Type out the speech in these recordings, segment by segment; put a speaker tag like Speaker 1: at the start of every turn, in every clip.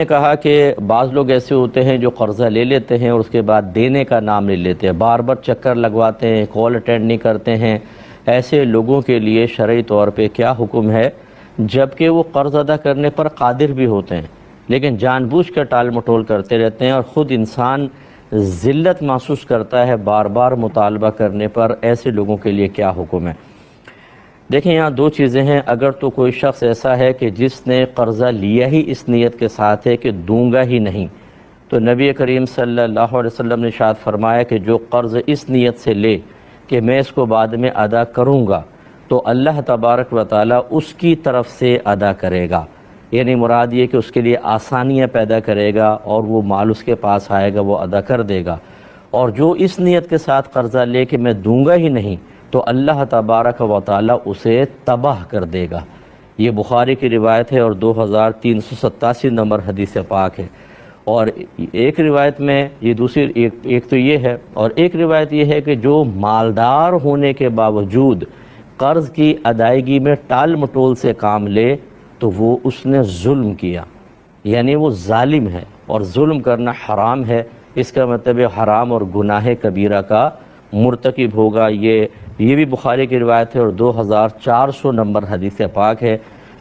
Speaker 1: نے کہا کہ بعض لوگ ایسے ہوتے ہیں جو قرضہ لے لیتے ہیں اور اس کے بعد دینے کا نام نہیں لیتے ہیں، بار بار چکر لگواتے ہیں، کال اٹینڈ نہیں کرتے ہیں۔ ایسے لوگوں کے لیے شرعی طور پہ کیا حکم ہے؟ جبکہ وہ قرض ادا کرنے پر قادر بھی ہوتے ہیں لیکن جان بوجھ کر ٹال مٹول کرتے رہتے ہیں، اور خود انسان ذلت محسوس کرتا ہے بار بار مطالبہ کرنے پر، ایسے لوگوں کے لیے کیا حکم ہے؟ دیکھیں یہاں دو چیزیں ہیں۔ اگر تو کوئی شخص ایسا ہے کہ جس نے قرضہ لیا ہی اس نیت کے ساتھ ہے کہ دوں گا ہی نہیں، تو نبی کریم صلی اللہ علیہ وسلم نے ارشاد فرمایا کہ جو قرض اس نیت سے لے کہ میں اس کو بعد میں ادا کروں گا تو اللہ تبارک و تعالیٰ اس کی طرف سے ادا کرے گا، یعنی مراد یہ کہ اس کے لیے آسانیاں پیدا کرے گا اور وہ مال اس کے پاس آئے گا، وہ ادا کر دے گا۔ اور جو اس نیت کے ساتھ قرضہ لے کہ میں دوں گا ہی نہیں تو اللہ تبارک و تعالیٰ اسے تباہ کر دے گا۔ یہ بخاری کی روایت ہے اور 2387 نمبر حدیث پاک ہے۔ اور ایک روایت میں یہ دوسری ایک تو یہ ہے، اور ایک روایت یہ ہے کہ جو مالدار ہونے کے باوجود قرض کی ادائیگی میں ٹال مٹول سے کام لے تو وہ اس نے ظلم کیا، یعنی وہ ظالم ہے، اور ظلم کرنا حرام ہے۔ اس کا مطلب حرام اور گناہ کبیرہ کا مرتکب ہوگا۔ یہ بھی بخاری کی روایت ہے اور 2400 نمبر حدیث پاک ہے۔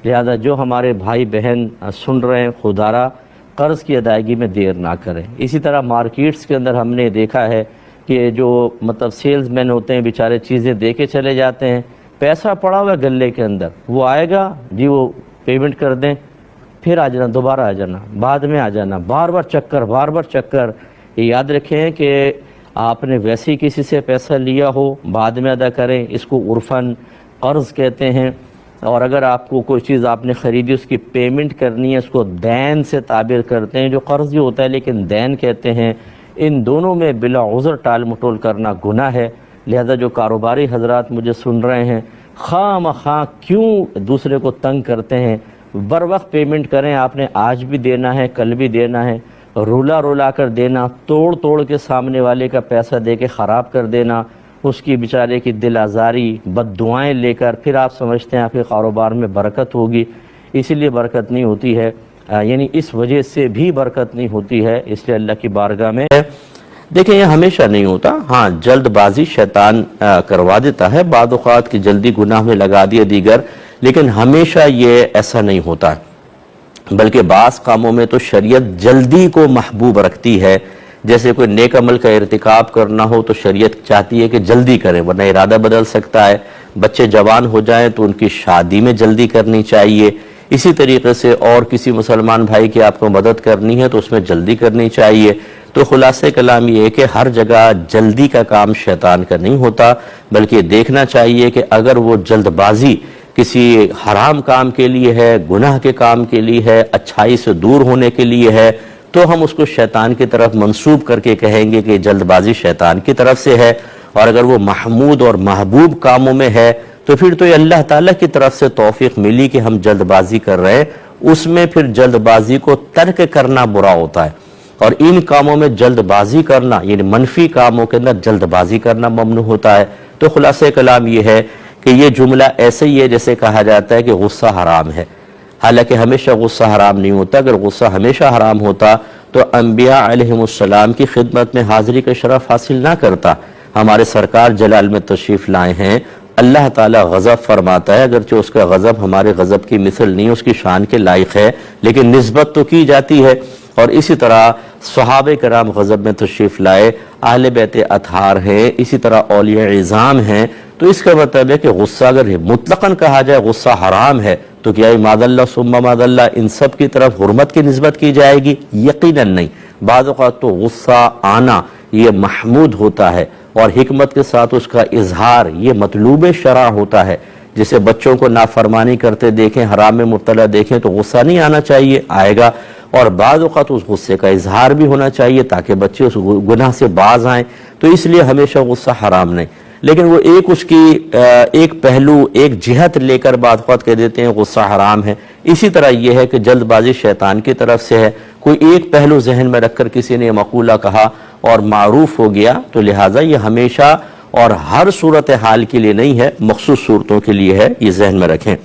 Speaker 1: لہذا جو ہمارے بھائی بہن سن رہے ہیں، خدارہ قرض کی ادائیگی میں دیر نہ کریں۔ اسی طرح مارکیٹس کے اندر ہم نے دیکھا ہے کہ جو سیلز مین ہوتے ہیں بیچارے چیزیں دے کے چلے جاتے ہیں، پیسہ پڑا ہوا گلے کے اندر، وہ آئے گا جی وہ پیمنٹ کر دیں، پھر آ جانا، دوبارہ آ جانا، بعد میں آ جانا، بار بار چکر۔ یہ یاد رکھیں کہ آپ نے ویسے ہی کسی سے پیسہ لیا ہو بعد میں ادا کریں، اس کو عرفاً قرض کہتے ہیں۔ اور اگر آپ کو کوئی چیز آپ نے خریدی اس کی پیمنٹ کرنی ہے، اس کو دین سے تعبیر کرتے ہیں، جو قرض ہی ہوتا ہے لیکن دین کہتے ہیں۔ ان دونوں میں بلا عذر ٹال مٹول کرنا گناہ ہے۔ لہذا جو کاروباری حضرات مجھے سن رہے ہیں، خواہ مخواہ کیوں دوسرے کو تنگ کرتے ہیں؟ بر وقت پیمنٹ کریں، آپ نے آج بھی دینا ہے، کل بھی دینا ہے۔ رولا کر دینا، توڑ کے سامنے والے کا پیسہ دے کے خراب کر دینا، اس کی بیچارے کی دل آزاری، بد دعائیں لے کر پھر آپ سمجھتے ہیں آپ کے کاروبار میں برکت ہوگی، اسی لیے برکت نہیں ہوتی ہے، یعنی اس وجہ سے بھی برکت نہیں ہوتی ہے۔ اس لیے اللہ کی بارگاہ میں دیکھیں یہ ہمیشہ نہیں ہوتا، ہاں جلد بازی شیطان کروا دیتا ہے، بعض اوقات کی جلدی گناہ میں لگا دیا دیگر، لیکن ہمیشہ یہ ایسا نہیں ہوتا، بلکہ بعض کاموں میں تو شریعت جلدی کو محبوب رکھتی ہے۔ جیسے کوئی نیک عمل کا ارتکاب کرنا ہو تو شریعت چاہتی ہے کہ جلدی کریں ورنہ ارادہ بدل سکتا ہے۔ بچے جوان ہو جائیں تو ان کی شادی میں جلدی کرنی چاہیے۔ اسی طریقے سے اور کسی مسلمان بھائی کی آپ کو مدد کرنی ہے تو اس میں جلدی کرنی چاہیے۔ تو خلاصہ کلام یہ ہے کہ ہر جگہ جلدی کا کام شیطان کا نہیں ہوتا، بلکہ دیکھنا چاہیے کہ اگر وہ جلد بازی کسی حرام کام کے لیے ہے، گناہ کے کام کے لیے ہے، اچھائی سے دور ہونے کے لیے ہے، تو ہم اس کو شیطان کی طرف منسوب کر کے کہیں گے کہ جلد بازی شیطان کی طرف سے ہے۔ اور اگر وہ محمود اور محبوب کاموں میں ہے تو پھر تو یہ اللہ تعالیٰ کی طرف سے توفیق ملی کہ ہم جلد بازی کر رہے ہیں، اس میں پھر جلد بازی کو ترک کرنا برا ہوتا ہے، اور ان کاموں میں جلد بازی کرنا یعنی منفی کاموں کے اندر جلد بازی کرنا ممنوع ہوتا ہے۔ تو خلاصہ کلام یہ ہے کہ یہ جملہ ایسے ہی ہے جیسے کہا جاتا ہے کہ غصہ حرام ہے، حالانکہ ہمیشہ غصہ حرام نہیں ہوتا۔ اگر غصہ ہمیشہ حرام ہوتا تو انبیاء علیہم السلام کی خدمت میں حاضری کا شرف حاصل نہ کرتا۔ ہمارے سرکار جلال میں تشریف لائے ہیں، اللہ تعالیٰ غضب فرماتا ہے، اگرچہ اس کا غضب ہمارے غضب کی مثل نہیں، اس کی شان کے لائق ہے، لیکن نسبت تو کی جاتی ہے۔ اور اسی طرح صحابہ کرام غضب میں تشریف لائے، اہل بیت اطہار ہیں، اسی طرح اولیاء عظام ہیں۔ تو اس کا مطلب ہے کہ غصہ اگر مطلقاً کہا جائے غصہ حرام ہے تو کیا ماذ اللہ ثم ماذ اللہ ان سب کی طرف حرمت کی نسبت کی جائے گی؟ یقیناً نہیں۔ بعض اوقات تو غصہ آنا یہ محمود ہوتا ہے اور حکمت کے ساتھ اس کا اظہار یہ مطلوب شرع ہوتا ہے۔ جسے بچوں کو نافرمانی کرتے دیکھیں، حرام میں مبتلا دیکھیں تو غصہ نہیں آنا چاہیے، آئے گا، اور بعض اوقات اس غصے کا اظہار بھی ہونا چاہیے تاکہ بچے اس گناہ سے باز آئیں۔ تو اس لیے ہمیشہ غصہ حرام نہیں، لیکن وہ اس کی ایک پہلو ایک جہت لے کر بعض اوقات کہہ دیتے ہیں غصہ حرام ہے۔ اسی طرح یہ ہے کہ جلد بازی شیطان کی طرف سے ہے، کوئی ایک پہلو ذہن میں رکھ کر کسی نے مقولہ کہا اور معروف ہو گیا، تو لہٰذا یہ ہمیشہ اور ہر صورت حال کے لیے نہیں ہے، مخصوص صورتوں کے لیے ہے، یہ ذہن میں رکھیں۔